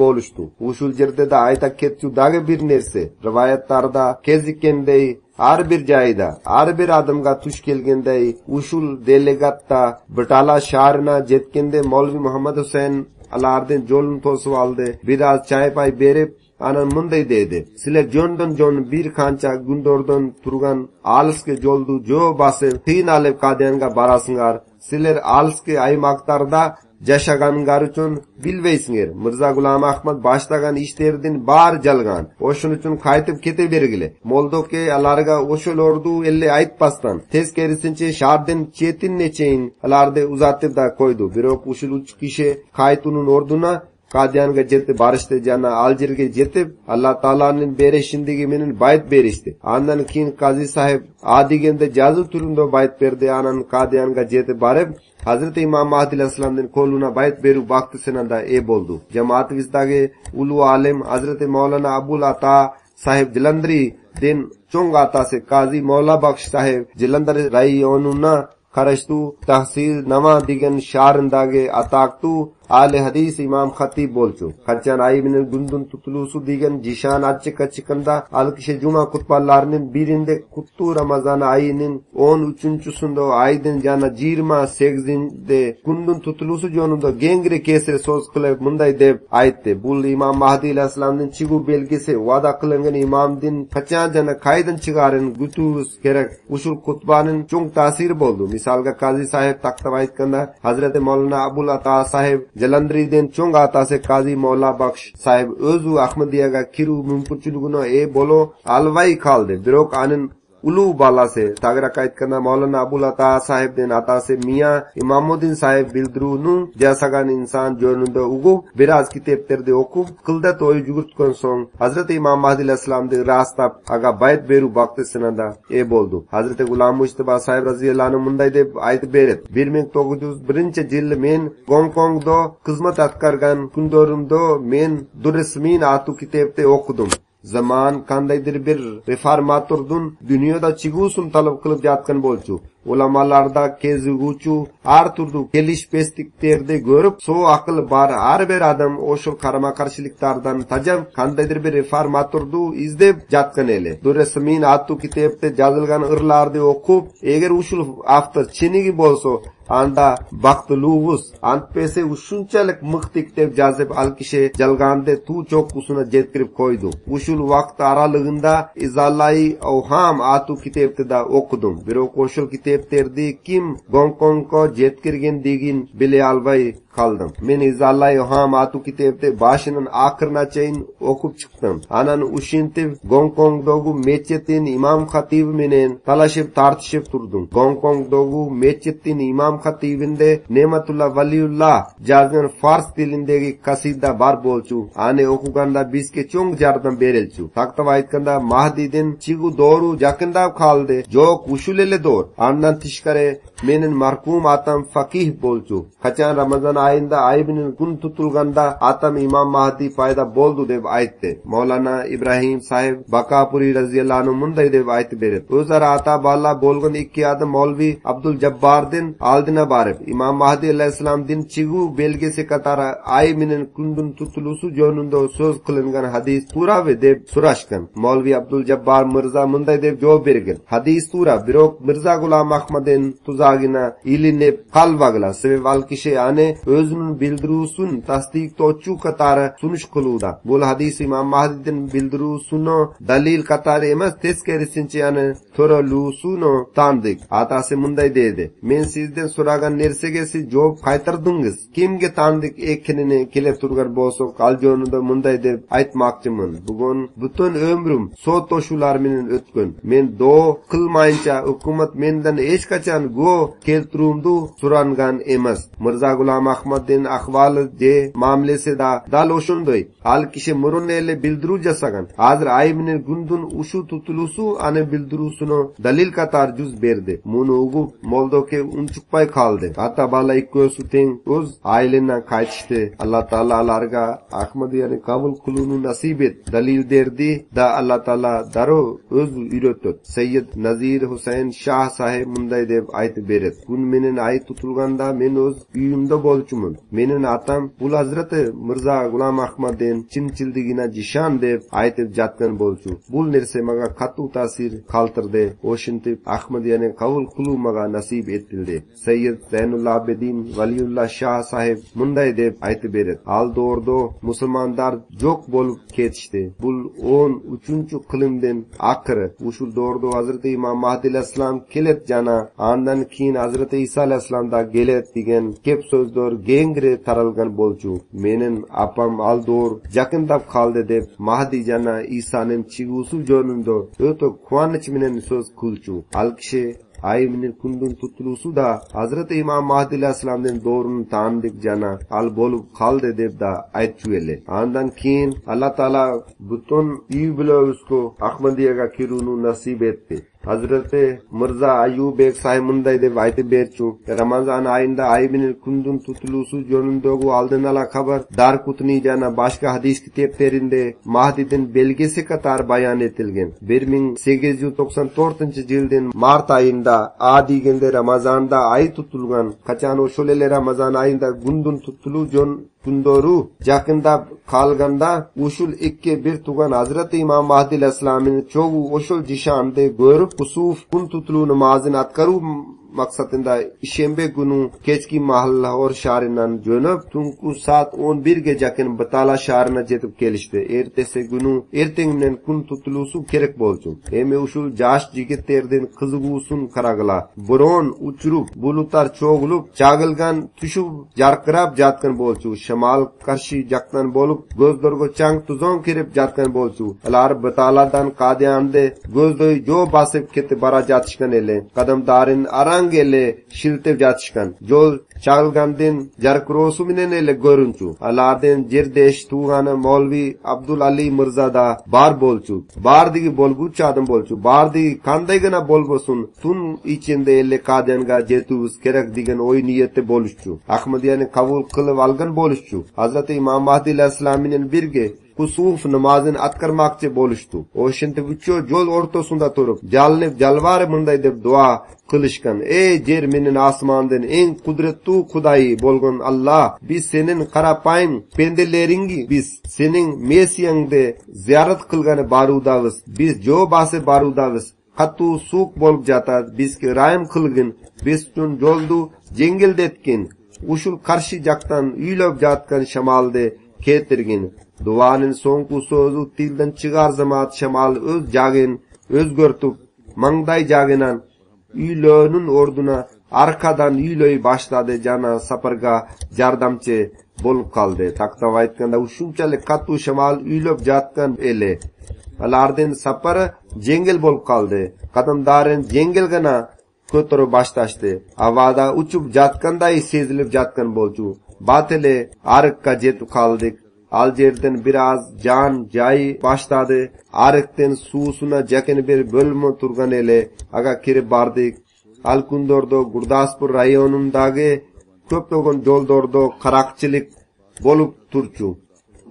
bo'lishdi. O'shul yerda da ayta ketdi dagi bir narsa. Rivoyatlarda kezikenday har bir joyda, har bir odamga tush kelganday ushul delegatda Batala shahrina jetganda Maulvi Muhammad Husayn alardan yo'lni to'sib oldi. Biroz choy pay berib, anan munday dedi. Sizlar jondan jon bir qancha gundordan turgan alsga yo'ldu jo basib, qiynalib Qadiyanga borasinglar. Sizlar alsga aymaqtarda jashaganlar uchun bilveysinglar. Mirza Gulam Ahmad boshlagan ishlardan bar jalgan. O'shuning uchun qaytib ketavergili. Moldoke alarga o'shul ordu 50 aytpasdan teskerisincha shardan chetin nechayin alarni uzatib da qo'ydi. Biroq o'shul 3 kishi qaytunun orduna Qadiyanga yetib borishdi jana Aljerga yetib Alloh taolaning berishindagi menen bayt berishdi. Andan keyin Qazi sahib adiganda yozuv turunda bayt berdi. Anan Qadiyanga yetib borib Hazrati Imom Mahdi alayhissalomning qo'luna bayt berib vaqtisinada bo'ldi. Jamoatimizdagi ulu alim Hazrati Maulana Abul Ata sahib Jalandri den cho'ng atasi Qazi Mavla Baxsh sahib Jalandri rayonuna qarashtu tahsil nama degan shahrindagi ataqtu Ali hadis Imam Khatib bo'lchu. Qachon ayibinin gundun tutulusu degan jishan achchiq chiqanda al kishi juma xutbalarining birinde qutlu Ramazon oyining 13-sunda aydan jana 28-de gundun tutulusu jonunda gengri kesir so'z qilib bunday deb aytdi. Bu Imom Mahdi alayhissalomning chigu belgisi va'da qilingan imomdin qachon jana qaydan chiqarin gutuz kerak. Ushul xutbaning cho'ng ta'siri bo'ldi. Misolga Qazi sahib taqdim aytganda Hazrati Maulana Abul Ata sahib Jalandridan cho'ng atasi Qazi Mavla Baxsh sahib o'zi Ahmadiyaga kiru mumkinchiligini bolo alvay qoldi. Biroq anin ulu balasi tagra aytganda Maulana Abul Ata sahibning atasi Miya Imamuddin sahib bildiruvni jasagan inson jo'nunda o'qib, biroz kitoblarni o'qib, qilda to'y yugurtgan so'ng Hazrati Imom Mahdi alayhissalomning rastab aga bayt berib vaqtisinada bo'ldi. Hazrati Gulam Mustafa sahib raziyallohu anhu bunday deb aytib berdi. 1901-yil men Gongkongda xizmat atkargan kundorimda men Durrasmin atu kitobni o'qidim. Zaman qandaydir bir reformatordun dunyoda chigusun talab qilib yotgan bo'lchu. Ulamolarda keziguchu har turli kelish pestiklarni ko'rib, so aql bor har bir odam o'shul qarama qarshiliklardan tajab qandaydir bir reformatordu izdeb yotgan edi. Durrasmin atu kitobda yozilgan irlarni o'qib, agar ushul avtor chinigi bo'lsa, anda baktıluvuz ant pese uşunçalık mıktik deb yazıp al kişi jalgande tu çok kusuna jetkirip koydu. Uşul vakt aralığında izallai avham atu kitapta da okudum. Bir oşul kitapterdi kim Gongkongko jetkirgen digin bile albay kaldım. Men izallai avham atu kitapte başının akırına çeyin okup çıktım. Anan uşintiv Gongkongdogu meçetin imam hatib menen talaşıp tartışıp durdum. Gongkongdogu meçetin imam hatibinde Nematullah Valiullah yazgan Fars dilindeki kasida bar bolçu. Ane okuganda bizke çok yardım berelçu. Taktava aytkanda Mahdi'den çigu doğru yakında kaldı. Jok uşulele doğru. Andan tişkare menin marhum atam fakih bolçu. Kaçan Ramazan ayında aybinin gün tutulganda atam İmam Mahdi payda boldu deb aytdı. Maulana İbrahim sahib Bakapuri raziyallahu anhu munday deb aytı beret. Özara ata balla bolgun ikki adım Maulvi Abdul Jabbar'din aldına barib. İmam Mahdi aleyhissalam din çigu belgesi katara ay minin kundun tutulusu jonunda söz kılıngan hadis tura ve deb surashkan. Maulvi Abdul Jabbar Mirza munday deb javob bergan. Hadis tura birok Mirza Gulam Ahmad'in tuzagina ilinip kalvagla sebep al kişi ane özünün bildirusun tasdik toçu katara sunuş kılıuda. Bul hadis İmam Mahdi'nin bildirusunu dalil katara emas teskerisinçe ane torolusuno tandık. Atası munday dedi. Men sizden soragan nersege siz javob qaytardınız. Kimge tandık ekinini kelep turgar bolsa kal jonunda munday deb aytmakçımın. Bugun bütün ömrüm sot toşular menen ötkön. Men do kılmayınca hukumat menden hech qachon go keltirumdu surangan emas. Mirza Gulam Ahmad'in ahvalı de mamlesi da dal oşundoy. Al kişi murunele bildiru jasagan. Hazır ay menen gündün uşu tutulusu ane bildirusunu dalil katar juz berdi. Munu ugu moldoke unçukpay kaldı. Hatta bala ikkosu ten öz ailenden kaçtı. Allah Taala alarga Ahmadiyani kabul kılunu nasip et. Dalil derdi da Allah Taala daro öz üretot. Seyyid Nazir Hüseyin Şah sahib munday deb aytı beret. Gün menen ay tutulganda men öz uyumda bolçumun. Menen atam bul Hazreti Mirza Gulam Ahmad'in çinçildigina jishan deb aytıp jatgan bolçu. Bul nerse maga katu tasir kaltırdı. Oşintip Ahmadiyani kabul kılu maga nasip ettildi. Seyyid Zainul Abidin Valiullah Şah sahib munday deb aytı beret. Al doğurdu musulmandar jok bolup ketişti. Bul 13. kılımden akırı. Uşul doğurdu Hazreti İmam Mahdi aleyhissalam kelet jana. Andan keyin Hazreti İsa aleyhissalam da gelet digen kep sözdor gengre taralgan bolçu. Menen apam al doğur jakındap kaldı deb Mahdi jana İsa'nın çigusu jonunda ötö kuvanç menen söz kılçu. Al kişi ay minin kundun tutulusu da Hazreti İmam Mahdi aleyhissalam'dan doğrunu tanıdık jana al bolup kaldı deb da aytçuele. Andan keyin Allah Taala bütün iyi bilovusku Ahmadiyaga kirunu nasip etti. Hazreti Mirza Ayyub Bek sahib munday deb aytib berçu. Ramazan ayında aybinin kundun tutulusu jonundogu aldın ala haber Darqutni jana başka hadis kitaplarinde Mahdi'nin belgesi katar bayan etilgen. 1894-yıldan Mart ayında A digende Ramazanda ay tutulgan. Kaçan oşolele Ramazan ayında gundun tutulu jon kundoru jakında kalganda uşul ikke bir tugan Hazreti İmam Mahdi aleyhissalam'ın çoğu oşul jishande görüp kusuf kun tutulu namazın atkaru maksatında işembe günü keçki mahalla or şahrinden jönöp tunku saat 11'ge jakın Batala şahrına jetip kelişti. Ertesi günü ertengden kun tutulusu kerek bolçu. Eme uşul jaş jigitlerden kızıgusun karagla. Buron uçurup bulutlar çoğulup çagılgan tüşüp jarkırap jatkan bolçu. Şamal karşı jaktan bolup gözdorgo çang tuzon kirip jatkan bolçu. Alar Bataladan Qadian'de gözdoy jo basıp keti bara jatışkan ele. Kadamdarin arangele şiltep jatışkan. Jol çagılgandin jarkrosu minen ele görünçu. Alarden jerdeş tuğanı Maulvi Abdul Ali Mirza da bar bolçu. Bar digi bolguç adam bolçu. Bar digi kandaygana bolbosun. Tun içinde ele Qadian'ga jetubuz kerek digen oy niyette boluşçu. Ahmadiyani kabul kılıp algan boluşçu. Hazreti İmam Mahdi aleyhissalam'ın birge kusuf namazın atkarmakçı boluştu. Oşinti uçuyor jol ortasında turup jalnip jalvar munday deb dua kılışkan. Ey jer menen asmandan en kudretli Kudayı bolgon Allah, biz senin karapayın pendeleringi biz senin mesiyangde ziyaret kılgani barudavız. Biz jo bası barudavız. kattu suuk bolup jatat. Bizki rahim kılgın. Biz üçün joldu jengildetkin. Uşul karşı jaktan üylöp jatkan şamaldy ketirgin. Duanın soňky sözü tilden çıgar zamat şamal öz jagyn özgörtüp mangday jagynan üylönün orduna arkadan üylöy başladı jana saparga jardamçı bolup kaldı. Taktap aytkanda uşunçalyk kattu şamal üylöp jatkan ele. Alardan sapar jengil bolup kaldı. Kadamdarın jengil gana kötürü baştaştı. Avada uçup jatkanday sezilip jatkan bolçu. Batele arıkka jetip kaldık. Al jerden biraz can jay başladı. Arıkten suusuna jakın bir bölümü turgan ele aga kirip bardık. Al kundordo Gurdaspur rayonundagi köptögön joldordo karakçılık bolup turçu.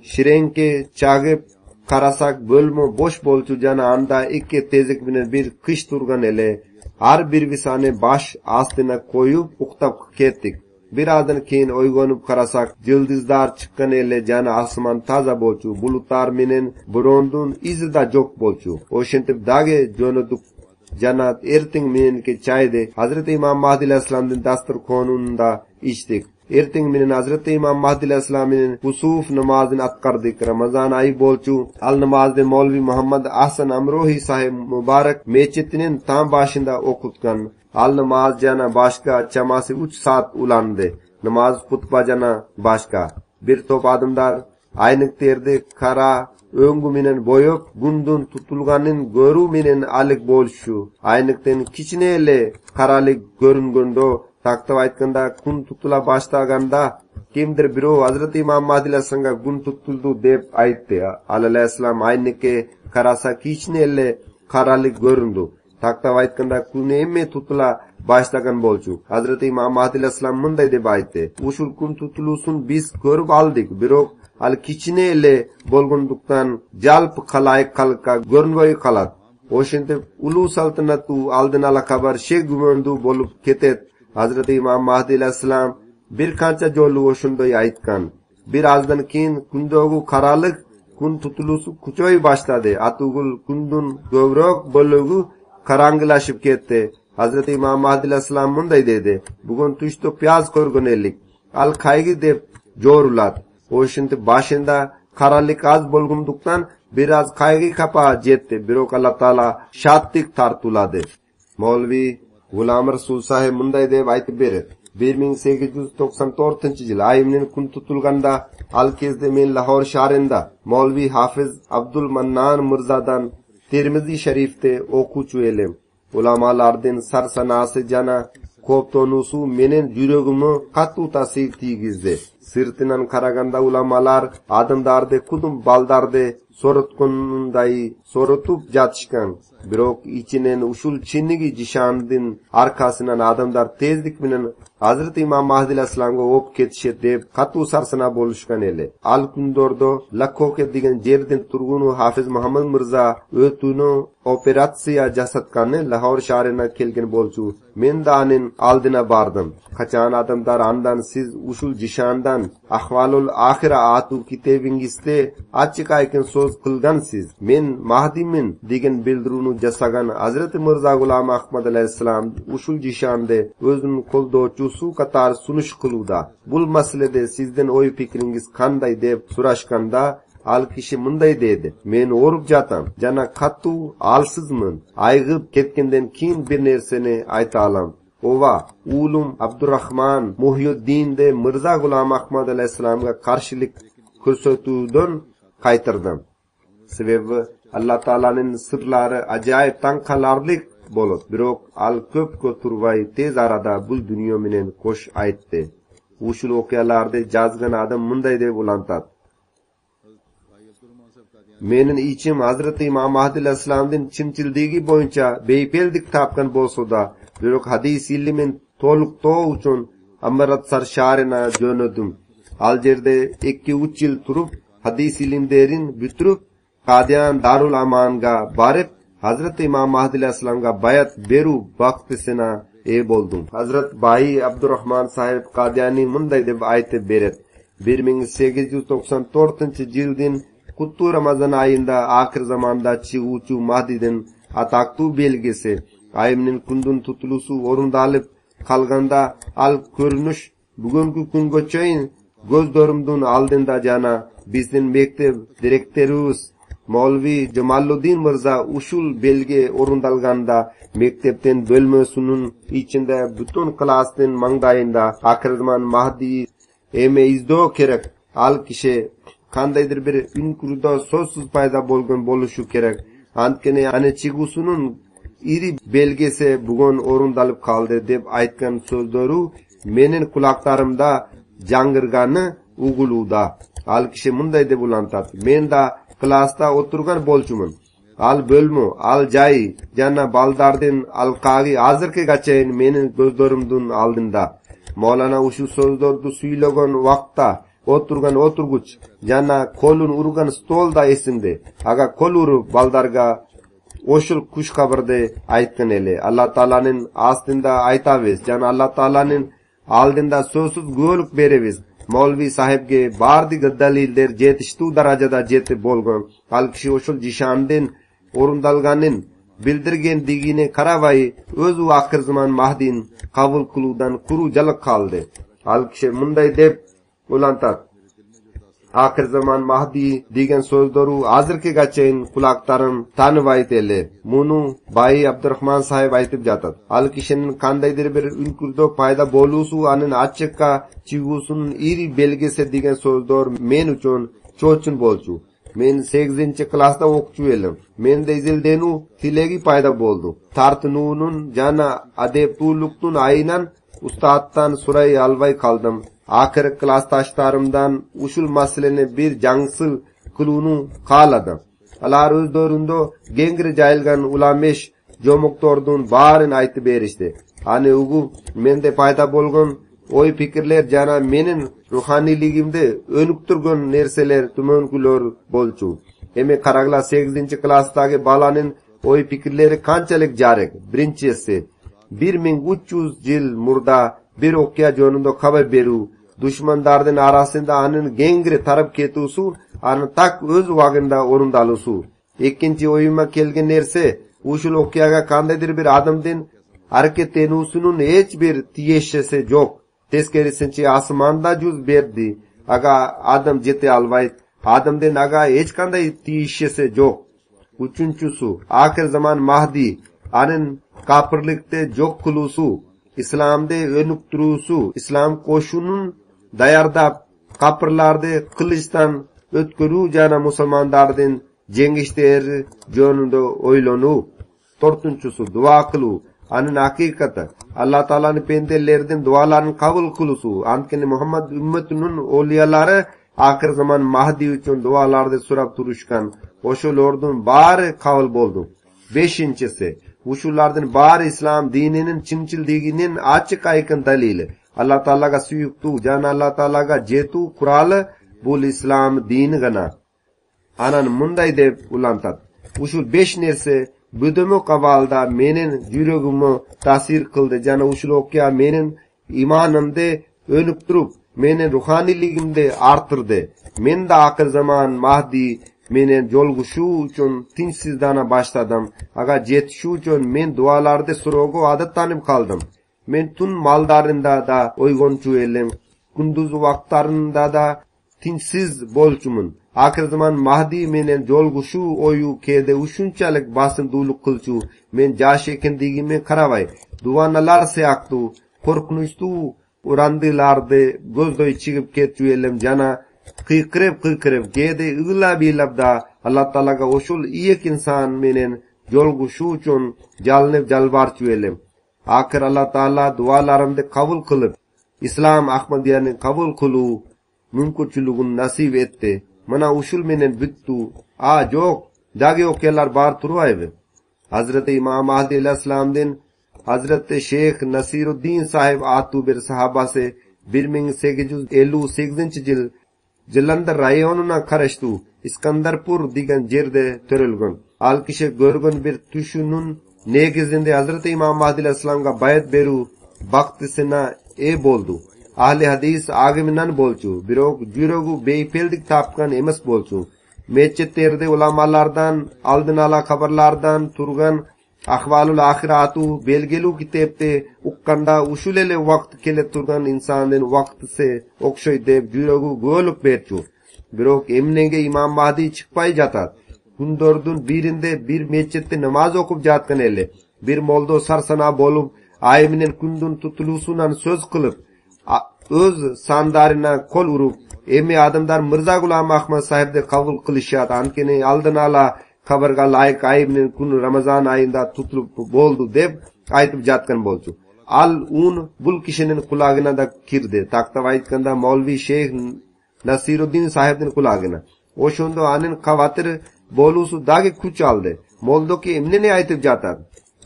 Şirenke çagıp karasak bölümü boş bolçu jana anda iki tezik bilen bir kış turgan ele. Har bir visane baş astına koyup uktap kettik. Birazdan keyin oygonup karasak yıldızlar çıkkan ele jana asman taza bolçu. Bulutlar menen burondun izi da jok bolçu. Oşentip dage jonoduk jana ertiň menenki çaydy. Hazreti İmam Mahdi aleyhissalamdyn dasturkonunda içtik. Ertiň menen Hazreti İmam Mahdi aleyhissalamyň husuf namazyny atkardyk. Ramazan ayı bolçu. Al namazda Molvi Muhammad Ahsan Amrohi sahib mübarek meçitinin tam başında okutgan. Al namaz jana başka çamasy 3 saat ulandı. Namaz hutba jana başka. Bir top adamlar aynyk terdi kara öňgü menen boyup gundun tutulganyň görü menen alyk bolşu. Aynykdan kiçine ele karalyk görüngöndo taktap aytkanda kun tutula başlaganda kimdir biro Hazreti İmam Mahdi aleyhissalamga gun tutuldu dep aytdy. Aleyhissalam aynike karasa kiçine ele karalyk göründü. Taktap aytkanda kun emme tutula başlagan bolçu. Hazreti İmam Mahdi aleyhissalam munday dep aytdy. Uşul kun tutulusun biz görüp aldyk. Birok al kiçine ele bolgunduktan jalp kalayık kalka görünböy kalat. Oşentip ulu saltanatu aldın ala kabar şek gümöndü bolup ketet. Hazreti İmam Mahdi aleyhissalam bir kança jolu oşundoy aytkan. Bir azdan keyin kundogu karalyk kun tutulusu kuçoy başladı. Atugul kundun gövrök bölügü karangılaşıp ketdi. Hazreti İmam Mahdi aleyhissalam munday dedi. Bugün tuştu piyaz koygun ellik. Al kaygı dep jorulat. Oşinti başında karalyk az bolgunduktan biraz kaygı kapa jetti. Birok Allah Taala şatlık tartuladı. Molvi Gulam Rasul sahib munday dep aytyp berer. 1894-yıl ayymyň kun tutulganda al kezde men Lahor şahrynda Molvi Hafiz Abdul Mannan Mirzadan Tirmizi şerifte okuçu elim. Ulamalardan sarsanasy jana koptonusu menen yüregimi kattu tasir tigizdi. Sırtından karaganda ulamalar adamdardy kudum baldardy sorutkunday sorutup jatışkan. Birok içinen uşul çinnigi jişandyn arkasынан adamlar tezlik bilen Hazreti İmam Mahdi aleyhissalamga op ketişet dep kattu sarsana boluşkan ele. Al kundordo Lakkoke digen jerden turgunu Hafiz Muhammad Mirza ötünü operatsiya jasatkanı Lahor şahryna kelgen bolçu. Men da anın aldyna bardım. Kaçan adamlar andan siz uşul jişandan ahvalul ahira atu kitabingizde açık ayken söz kılgansiz. Men Mahdimin digen bildirүүnü jasagan Hazreti Mirza Gulam Ahmad aleyhissalam uşul jişande özünün koldoçusu katar sunuş kılıda. Bul masalede sizden oy pikringiz kanday dep suraşkanda al kişi munday dedi. Men orup jatam. Jana kattu alsızmın. Aygıp ketkenden keyin bir nerseni ayta alam. Ova ulum Abdurrahman Muhyiddin de Mirza Gulam Ahmad aleyhissalamga karşılık körsötүүдөн kaytırdım. Sebebi Allah Taalanyň sırlary ajaýyp taňkalarlyk bolup, birok al köp götürбай tez arada bu dünýä menen koş aýtdy. Uşul okyalardy jazgan adam munday dep ulantat. Menin içim Hazreti İmam Mahdi aleyhissalamdyn çimçildigi boýunça beýpeldik tapgan bolsa da, birok hadis ilmin tolukto üçin Amritsar şahryna jönödüm. Al jerde 2-3 ýyl turup hadis ilimlerin bütürüp Qadian Darul Aman'a barıp Hazreti İmam Mahdi aleyhissalamga bayat beru vaktisina boldum. Hazret Bayi Abdurrahman sahib Qadiani munday dep aytyp beret. 1894-yıldın Kuttu Ramazan ayında ahir zamanda çığuçu Mahdi'den ataqtu belgisi. Ayımnin kundun tutulusu orundalıp kalganda al görünüş bugünkü günge çayın gözdörümdün aldında jana bizdin mektep direktörüz Molvi Jamaluddin Mirza uşul belge orundalganda mektepten bölmösünün içinde bütün klasın mangdayında ahir zaman Mahdi eme izdo kerek al kişi kandaydır bir ünkurda sözsüz payda bolgun boluşu kerek antkene ane çigusunun iri belgesi bugün orundalıp kaldı deb aytgan sözleri menin kulaklarımda jangırgany uguluda. Al kişi munday deb ulantat. Men da klasta oturgan bolçumun. Al bölmü, al jay, jana baldardın al kagi hazırki gaçayın menin gözlerimdün aldında. Maulana uşu sözlerdi suylagan vaqta oturgan oturguç, jana kolun urgan stolda esimde. Aga kol urup baldarga oşul kuş kabırdı aytkan ele. Allah Taala'nın astında aytaviz. Jana Allah Taala'nın aldında sözsüz gölük bereviz. Molvi sahibge bardi dalilder jetiştu darajada jeti bolgon. Al kişi oşul jişandın orundalganın bildirgen digine karavay özü ahir zaman Mahdin kabul kuludan kuru jalık kaldı. Al kişi munday dep ulantat. Ahir zaman Mahdi degan sözleri hazırki gaçayın kulaklarım tanıvayt ele. Munu Bayi Abdurrahman sahib aytip jatat. Al kişinin kandaydır bir ünkurdo payda bolusu anın açıkka çigusunun iri belgesi degan sözler men uchun çoçun bolçu. Men 8. klasta okçu elim. Men de izildenu tilegi payda boldu. Tartınunun jana adeptuluktun ayınan ustaattan suray alvay kaldım. Ahir klastaşlarımdan uşul masaleni bir jangsıl kılunu kaladım. Alar öz döründo gengri jayılgan ulameş jomuktordun barın aytı berişti. Hani ugu mende payda bolgon oy pikirler jana menin ruhaniligimde önüktürgön nerseler tümönkülör bolçu. Eme karagla 8. klastagi balanın oy pikirleri kançalik jarek. Birinçisi 1300 yıl murda bir okya jonunda haber beru düşmanlardan arasında anın gengri tarap ketusu anı tak öz vagında orundalısu. İkinci oyuma kelgen nerse uşul okyaga kandaydır bir adamdan hareketlenusunun hiç bir tiyeşesi yok. Teskerisinçe asmanda cüz berdi. Aga adam jete alvayt. Adamdan aga hiç kanday tiyeşesi yok. Üçüncüsü ahir zaman Mahdi anın kapırlıkta yok kulusu. İslam'da önük durusu. İslam koşunun dayarda kapırlarda kılıçtan ötkürü jana musulmanlardan jengişler jonunda oylonu. Dördüncüsü dua kılu. Anın hakikati Allah Taala'nın pendellerden dualarını kabul kılısu. Ankeni Muhammed ümmetinin oliyaları ahir zaman Mahdi üçün dualarda surap turuşkan. Oşulordun bari kabul boldu. Beşincisi uşullardan bari İslam dininin çinçildiginin açık aykın dalili. Allah Taala'ga suyuktu, jana Allah Taala'ga jetu kuralı bul İslam dini gana. Anan munday deb ulantat. Uşul 5 nerse büdümü kavalda menin yüregimi tasir kıldı. Jana uşul okya menin imanımda önüp durup menin ruhaniligimde artırdı. Men de ahir zaman Mahdi menen jolguşu üçün tinçsizdana başladım. Aga jetişu üçün men dualarda surogu adatlanıp kaldım. Men tun maldarında da oygonçu elim. Kunduz vaktlarında da tinçsiz bolçumun. Ahir zaman Mahdi menen jolguşu oyu kede uşunçalik basınduluk kılçu. Men jaş ekendigime karavay. Duvanalar seyaktu, korkunuştu urandılardı, gözdoy çıkıp ketçu elim jana. Kıykırıp gede ıgla bilabda Allah Taala'ga oşul iyek insan menen jolguşu üçün jalınıp jalbarçu elim. Ahir Allah Taala dualarımda kabul kılıp İslam Ahmadiyanın kabul kılu mümkünçülüğün nasip etti. Mana uşul menen büttu. Yok. Dagi okyalar bar turaydı. Hazreti İmam Mahdi Aleyhisselam'dan Hazreti Şeyh Nasiruddin sahib atu bir sahabası 1858 yıl Jalandhar rayonuna karıştı. İskandarpur degan jerde törülgün. Al kişi görgün bir tüşünün negizinde Hazreti İmam Mahdi Aleyhisselam'ga bayat beru baktisina boldu. Ahli hadis agiminan bolçu. Birok jürogu beypeldik tapkan emas bolçu. meçetleri ulamalardan, aldın ala haberlardan turgan ahvalul ahiratu belgelu kitepte ukkanda ushulele vakt kele turgan insanın vaktise okşoy deb jürögü gölüp berçu. Birok emnege İmam Mahdi çıkpay jatat. Kundordun birinde bir meçette namaz okup jatkan ele. Bir moldo sarsana bolup ayımının kundun tutulusunan söz kılıp öz sandarına kol urup emi adamlar Mirza Gulam Ahmad sahibde kabul kılışat. Ankeni aldın ala kabarga layık ayımının kun Ramazan ayında tutulup boldu deb aytıp jatkan bolçu. Al un bul kişinin kulağına da kirdi. Takta aytkanda Maulvi Şeyh Nasiruddin sahibinin kulağına. O şunda anin kavatır bolusu dagi kuch aldı. Moldo ki emnene aytıp jatar.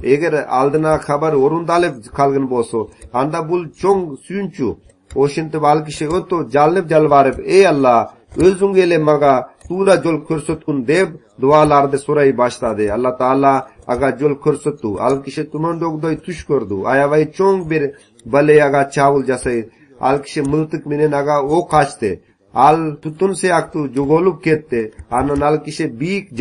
Eğer aldına haber orundalep kalgın bolso, anda bul çoğ suyunçu. O şimdi bal kişi öto jalip jalvarıp ey Allah özün gele maga tura jol körsotkun deb dualarda soray başladı. Allah Taala aga jol körsotu al kişi tuman dogdoy tuş kordu. Ayavay çoğ bir bale aga çavul jasay. Al kişi mıltık minen aga o kaçtı. Al tutun se aktu jogolup ketti. Anan al kişi büyük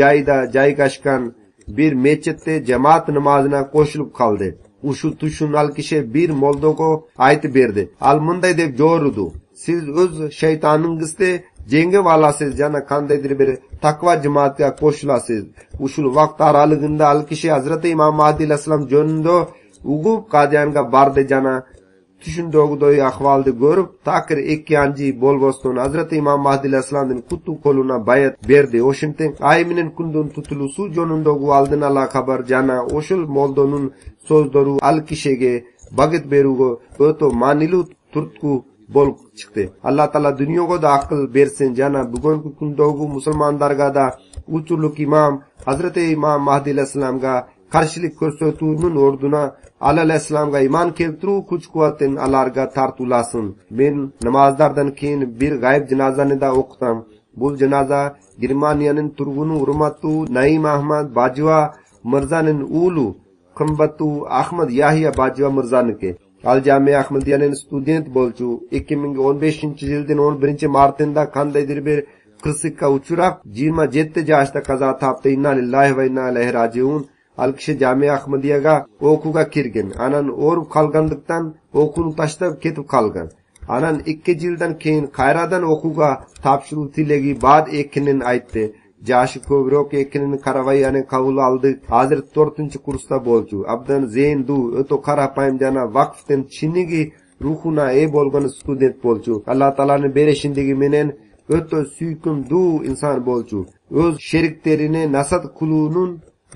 jaygaşkan bir meçette cemaat namazına koşulup kaldı. Uşu tuşun al kişi bir moldoko ayet berdi. Al munday deb jorudu. Siz öz şeytanınızda jenge valasız jana kandaydır bir takva cemaatga koşulasız. Uşul vakt aralığında al kişi Hazreti İmam Mahdi aleyhisselam jönündө ugup Kadiyanga bardı jana düşündögüdoy ahvaldı görüp takir ekkanji bolboston Hazreti İmam Mahdi aleyhisselam'ın kutu koluna bayat berdi. Oşinten ayminin kundun tutulusu jonundogu aldın ala haber jana oşul moldonun sözdoru al kişege bagit berugo öto manilu turtku bol çıktı. Allah Taala dünyoga da akıl bersin jana bugunki kundogu musulmanlarga da uçurluk imam Hazreti İmam Mahdi aleyhisselamga karşılık ko'rsatuvning orduna alayhissalomga iymon keltiruv kuch quvvatin alarga tartulasın. Men namazlardan keyin bir g'ayb janozani da o'qitam. Bu janoza Germaniyaning turguni hurmatu Naim Ahmad Bajwa Mirzaning ulu Qimbatu Ahmad Yahya Bajwa Mirzaniki. Al Jamia Ahmadiyaning student bolchu 2015-yilning 11-martida qandaydir bir qirsiqqa uchrab 27 yoshda qazo topdi. Inna lillahi va inna ilayhi rajiun. Al kishi Jamia Ahmadiyaga o'quga kirgan. Anan o'rib qolganlikdan o'quni tashlab ketib qolgan. Anan 2 yildan keyin qayradan o'quga topshiruv tilagi bad ekinin aytdi. Jashi ko'proq ekinin qaravayani qabul oldi. Hozir 4-kursda bolchu. Abdan Zendu o'to qarapayim jana vaqtdan chinigi ruhuna bo'lgan student bolchu. Alloh taolaning berishindagi menen o'to suykundu inson bolchu. O'z sheriklerini nasat qulunun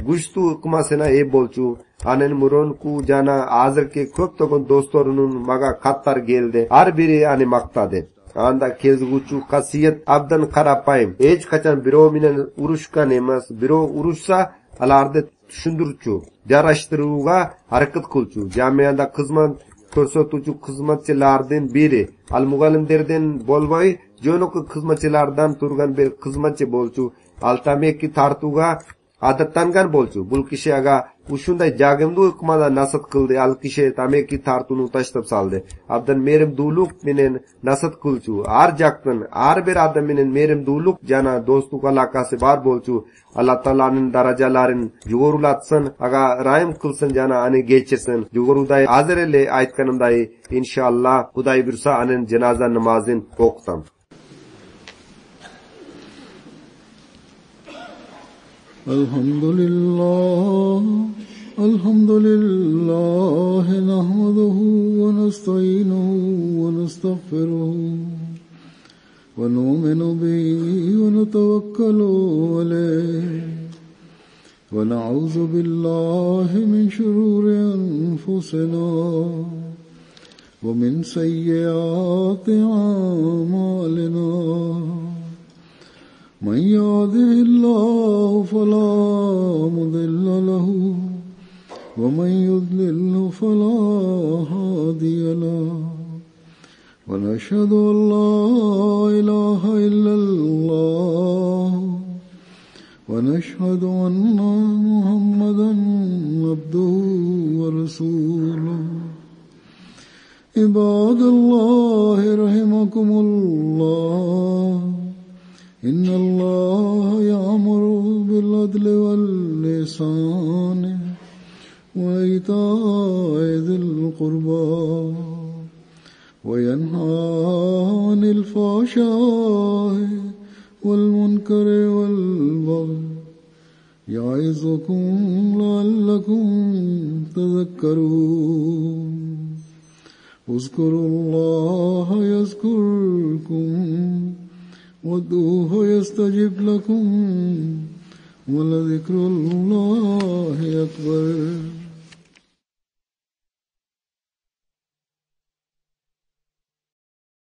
gushtu iqmasına bolchu. Anen muron ku jana hozirki ko'ptogon do'stlarining maga qattar keldi. Har biri ani maqtadi. Anda kezguchu qasiyat abdan qarapayim. Hech qachon birov bilan urushgan emas. Birov urushsa alarni tushundirchu, jarashtiruvga harakat qilchu. Jamiyatda xizmat ko'rsatuvchi xizmatchilardan biri al muallimlardan bo'lmay jo'noq xizmatchilardan turgan bir xizmatchi bolchu. Altameki tartuga adatlangan bolchu. Bu kishi aga ushunday jagimdu iqmada nasat qildi. Al kishi tameki tartuni tashlab saldi. Abdan merim duluk menen nasat qilchu. Har jaqdan har bir odam menen merim duluk jana do'stluk aloqasi bor bolchu. Alloh taolaning darajalarini yugorulatsin, aga rahim qilsin jana ani geçirsin. Yugoruday hozirle aytganimday inshaalloh Xudoy buyursa anin janoza namozini o'qitam. الحمد لله نحمده ونستعينه ونستغفره ونؤمن به ونتوكل عليه ونعوذ بالله من شرور أنفسنا ومن سيئات أعمالنا من يهده الله فلا مضل له ومن يضلل فلا هادي له ونشهد أن لا إله إلا الله ونشهد أن محمدا عبده ورسوله عباد الله رحمكم الله إن الله وإيتاء ذي القربى وينهى عن الفحشاء والمنكر والبغي يعظكم لعلكم تذكرون اذكروا الله يذكركم وادعوه يستجب لكم ولذكر الله أكبر.